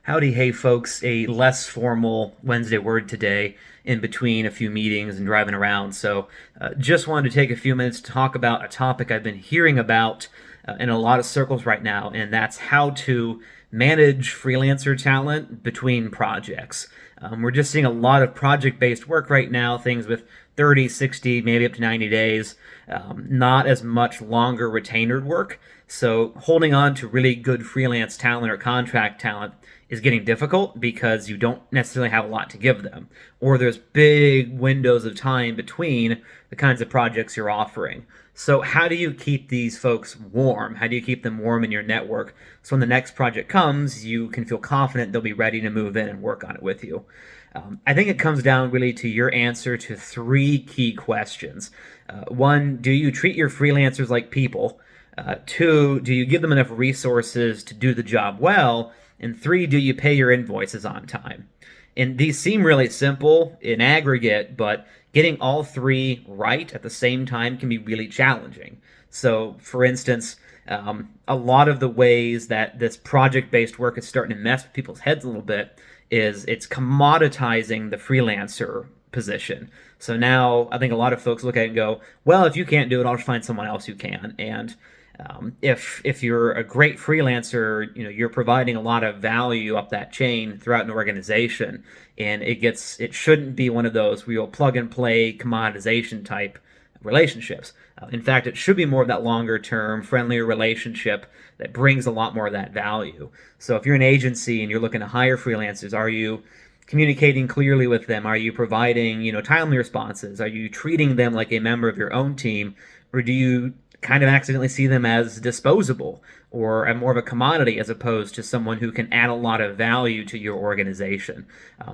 Howdy, hey folks, a less formal Wednesday word today in between a few meetings and driving around. Just wanted to take a few minutes to talk about a topic I've been hearing about in a lot of circles right now, and that's how to manage freelancer talent between projects. We're just seeing a lot of project based work right now, things with 30, 60, maybe up to 90 days, not as much longer retainer work. So holding on to really good freelance talent or contract talent is getting difficult because you don't necessarily have a lot to give them, or there's big windows of time between the kinds of projects you're offering. So how do you keep these folks warm? How do you keep them warm in your network so when the next project comes, you can feel confident they'll be ready to move in and work on it with you? I think it comes down really to your answer to three key questions. One, do you treat your freelancers like people? Two, do you give them enough resources to do the job well? And three, do you pay your invoices on time? And these seem really simple in aggregate, but getting all three right at the same time can be really challenging. So, for instance, a lot of the ways that this project-based work is starting to mess with people's heads a little bit is it's commoditizing the freelancer position. So now I think a lot of folks look at it and go, well, if you can't do it, I'll just find someone else who can. And if you're a great freelancer, you're providing a lot of value up that chain throughout an organization, and it shouldn't be one of those real plug and play commoditization type relationships. In fact, it should be more of that longer term, friendlier relationship that brings a lot more of that value. So if you're an agency and you're looking to hire freelancers, are you communicating clearly with them? Are you providing, timely responses? Are you treating them like a member of your own team, or do you kind of accidentally see them as disposable or more of a commodity as opposed to someone who can add a lot of value to your organization?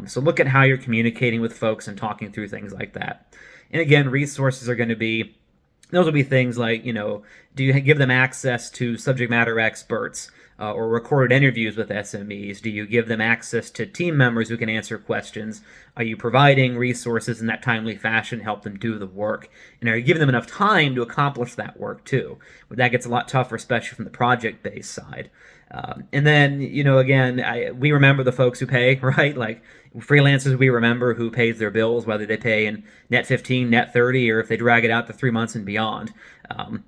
So look at how you're communicating with folks and talking through things like that. And again, resources are going to be, those will be things like, do you give them access to subject matter experts or recorded interviews with SMEs? Do you give them access to team members who can answer questions? Are you providing resources in that timely fashion to help them do the work? And are you giving them enough time to accomplish that work too? But that gets a lot tougher, especially from the project-based side. And then, again, we remember the folks who pay, right? Like freelancers, we remember who pays their bills, whether they pay in net 15, net 30, or if they drag it out to 3 months and beyond.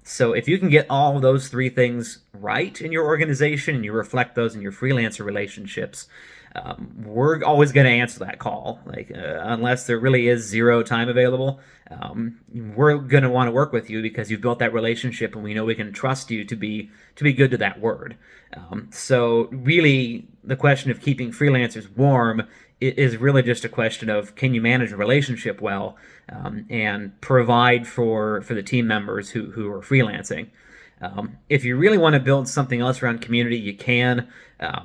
So if you can get all of those three things right in your organization and you reflect those in your freelancer relationships, we're always going to answer that call. Like, unless there really is zero time available, we're going to want to work with you because you've built that relationship and we know we can trust you to be good to that word. So really, the question of keeping freelancers warm is really just a question of, can you manage a relationship well and provide for the team members who are freelancing. If you really want to build something else around community, you can.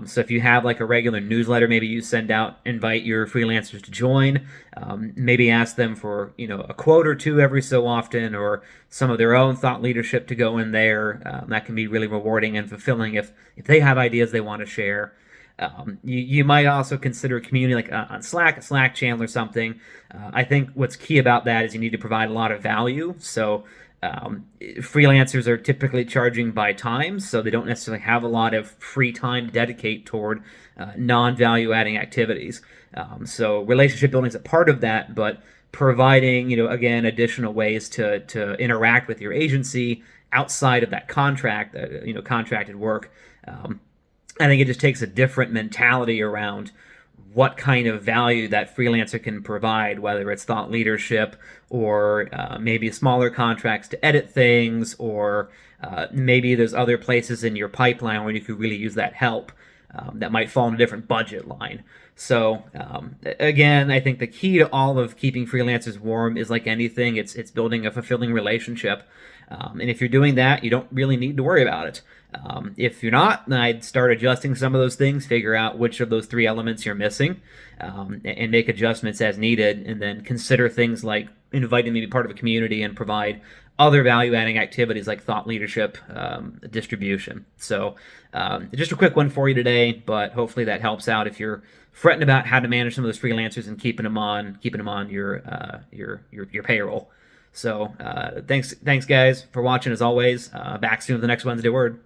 So if you have like a regular newsletter, maybe you send out, invite your freelancers to join, maybe ask them for, a quote or two every so often, or some of their own thought leadership to go in there. That can be really rewarding and fulfilling if they have ideas they want to share. You might also consider a community like on Slack, a Slack channel or something. I think what's key about that is you need to provide a lot of value. So freelancers are typically charging by time, so they don't necessarily have a lot of free time to dedicate toward non-value adding activities. So relationship building is a part of that, but providing, again, additional ways to interact with your agency outside of that contract, contracted work. I think it just takes a different mentality around what kind of value that freelancer can provide, whether it's thought leadership or maybe smaller contracts to edit things, or maybe there's other places in your pipeline where you could really use that help that might fall in a different budget line. So again, I think the key to all of keeping freelancers warm is like anything, it's building a fulfilling relationship. And if you're doing that, you don't really need to worry about it. If you're not, then I'd start adjusting some of those things, figure out which of those three elements you're missing, and make adjustments as needed, and then consider things like inviting me to be part of a community and provide other value-adding activities like thought leadership, distribution. So just a quick one for you today, but hopefully that helps out if you're fretting about how to manage some of those freelancers and keeping them on your payroll. So thanks guys for watching as always. Back soon with the next Wednesday Word.